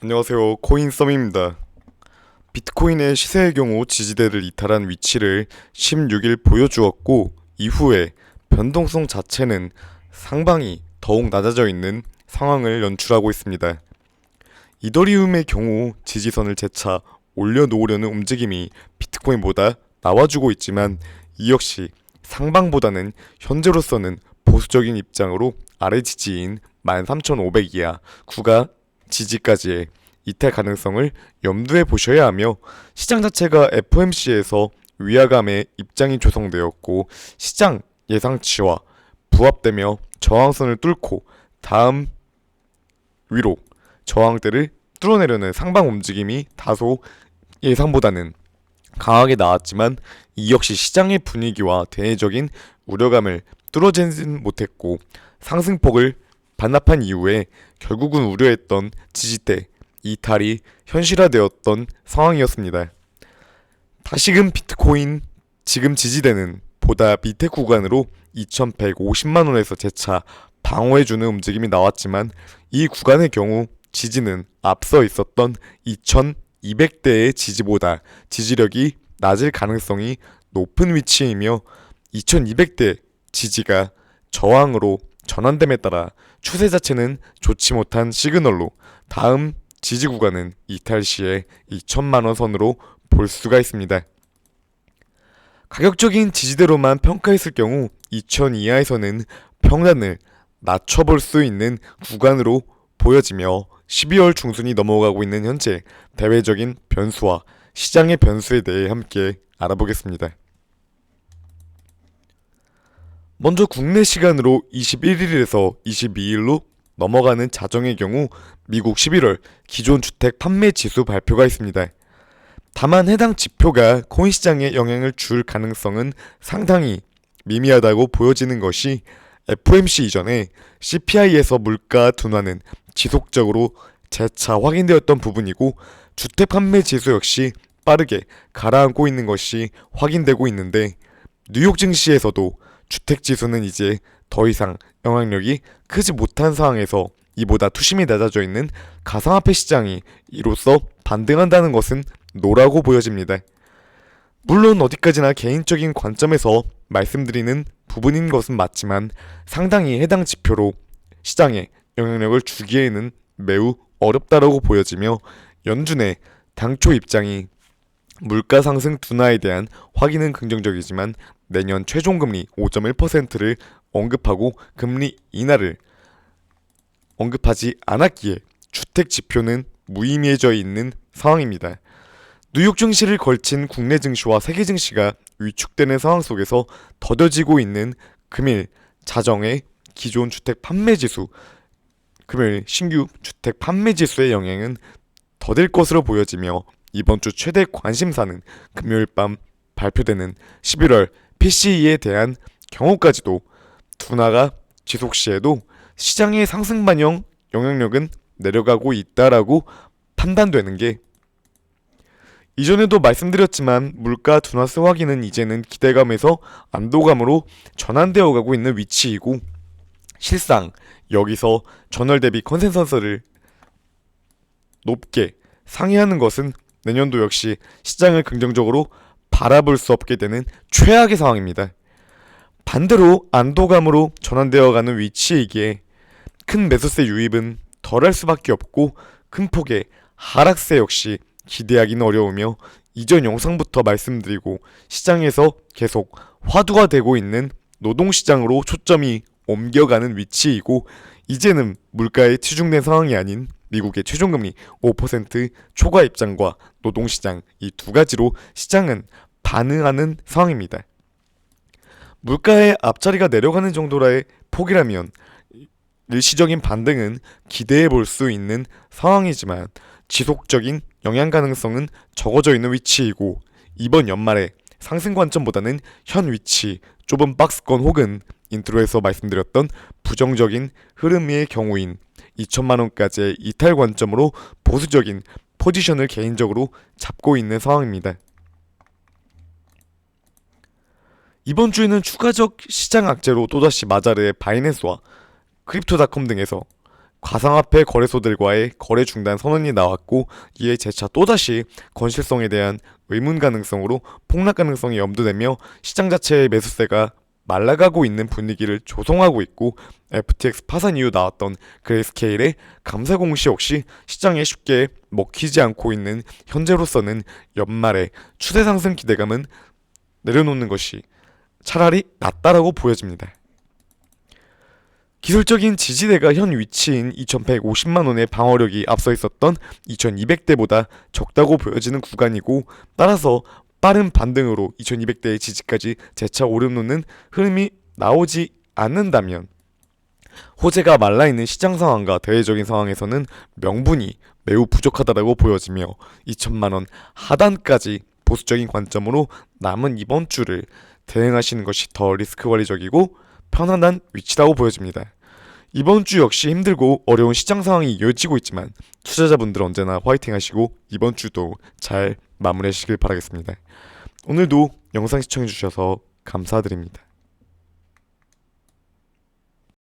안녕하세요. 코인썸입니다. 비트코인의 시세의 경우 지지대를 이탈한 위치를 16일 보여주었고 이후에 변동성 자체는 상방이 더욱 낮아져 있는 상황을 연출하고 있습니다. 이더리움의 경우 지지선을 재차 올려놓으려는 움직임이 비트코인보다 나와주고 있지만 이 역시 상방보다는 현재로서는 보수적인 입장으로 아래 지지인 13,500 이하 구가 지지까지의 이탈 가능성을 염두에 보셔야 하며 시장 자체가 FOMC에서 위화감의 입장이 조성되었고 시장 예상치와 부합되며 저항선을 뚫고 다음 위로 저항대를 뚫어내려는 상방 움직임이 다소 예상보다는 강하게 나왔지만 이 역시 시장의 분위기와 대내적인 우려감을 뚫어내진 못했고 상승폭을 반납한 이후에 결국은 우려했던 지지대 이탈이 현실화되었던 상황이었습니다. 다시금 비트코인 지금 지지대는 보다 밑에 구간으로 2150만원에서 재차 방어해주는 움직임이 나왔지만 이 구간의 경우 지지는 앞서 있었던 2200대의 지지보다 지지력이 낮을 가능성이 높은 위치이며 2200대 지지가 저항으로 전환됨에 따라 추세 자체는 좋지 못한 시그널로 다음 지지 구간은 이탈 시에 2천만원 선으로 볼 수가 있습니다. 가격적인 지지대로만 평가했을 경우 2000 이하에서는 평단을 낮춰볼 수 있는 구간으로 보여지며 12월 중순이 넘어가고 있는 현재 대외적인 변수와 시장의 변수에 대해 함께 알아보겠습니다. 먼저 국내 시간으로 21일에서 22일로 넘어가는 자정의 경우 미국 11월 기존 주택 판매 지수 발표가 있습니다. 다만 해당 지표가 코인 시장에 영향을 줄 가능성은 상당히 미미하다고 보여지는 것이 FOMC 이전에 CPI에서 물가 둔화는 지속적으로 재차 확인되었던 부분이고 주택 판매 지수 역시 빠르게 가라앉고 있는 것이 확인되고 있는데 뉴욕 증시에서도 주택 지수는 이제 더 이상 영향력이 크지 못한 상황에서 이보다 투심이 낮아져 있는 가상화폐 시장이 이로써 반등한다는 것은 노라고 보여집니다. 물론 어디까지나 개인적인 관점에서 말씀드리는 부분인 것은 맞지만 상당히 해당 지표로 시장에 영향력을 주기에는 매우 어렵다라고 보여지며 연준의 당초 입장이 물가 상승 둔화에 대한 확인은 긍정적이지만 내년 최종금리 5.1%를 언급하고 금리 인하를 언급하지 않았기에 주택 지표는 무의미해져 있는 상황입니다. 뉴욕 증시를 걸친 국내 증시와 세계 증시가 위축되는 상황 속에서 더뎌지고 있는 금일 자정의 기존 주택 판매 지수, 금일 신규 주택 판매 지수의 영향은 더딜 것으로 보여지며 이번 주 최대 관심사는 금요일 밤 발표되는 11월 PCE에 대한 경우까지도 둔화가 지속 시에도 시장의 상승 반영 영향력은 내려가고 있다라고 판단되는 게 이전에도 말씀드렸지만 물가 둔화세 확인은 이제는 기대감에서 안도감으로 전환되어 가고 있는 위치이고 실상 여기서 전월 대비 컨센서스를 높게 상회하는 것은 내년도 역시 시장을 긍정적으로 바라볼 수 없게 되는 최악의 상황입니다. 반대로 안도감으로 전환되어가는 위치이기에 큰 매수세 유입은 덜할 수밖에 없고 큰 폭의 하락세 역시 기대하기는 어려우며 이전 영상부터 말씀드리고 시장에서 계속 화두가 되고 있는 노동시장으로 초점이 옮겨가는 위치이고 이제는 물가에 치중된 상황이 아닌 미국의 최종금리 5% 초과 입장과 노동시장 이 두 가지로 시장은 반응하는 상황입니다. 물가의 앞자리가 내려가는 정도의 폭이라면 일시적인 반등은 기대해 볼 수 있는 상황이지만 지속적인 영향 가능성은 적어져 있는 위치이고 이번 연말에 상승 관점보다는 현 위치 좁은 박스권 혹은 인트로에서 말씀드렸던 부정적인 흐름의 경우인 2천만원까지의 이탈 관점으로 보수적인 포지션을 개인적으로 잡고 있는 상황입니다. 이번 주에는 추가적 시장 악재로 또다시 마자르의 바이낸스와 크립토닷컴 등에서 가상화폐 거래소들과의 거래 중단 선언이 나왔고, 이에 재차 또다시 건실성에 대한 의문 가능성으로 폭락 가능성이 염두되며 시장 자체의 매수세가 말라가고 있는 분위기를 조성하고 있고, FTX 파산 이후 나왔던 그레이스케일의 감사 공시 역시 시장에 쉽게 먹히지 않고 있는 현재로서는 연말에 추세 상승 기대감은 내려놓는 것이 차라리 낫다라고 보여집니다. 기술적인 지지대가 현 위치인 2150만원의 방어력이 앞서 있었던 2200대보다 적다고 보여지는 구간이고, 따라서 빠른 반등으로 2200대의 지지까지 재차 오르놓는 흐름이 나오지 않는다면 호재가 말라있는 시장 상황과 대외적인 상황에서는 명분이 매우 부족하다고 보여지며 2000만원 하단까지 보수적인 관점으로 남은 이번 주를 대응하시는 것이 더 리스크 관리적이고 편안한 위치라고 보여집니다. 이번 주 역시 힘들고 어려운 시장 상황이 이어지고 있지만 투자자분들 언제나 화이팅 하시고 이번 주도 잘 마무리하시길 바라겠습니다. 오늘도 영상 시청해주셔서 감사드립니다.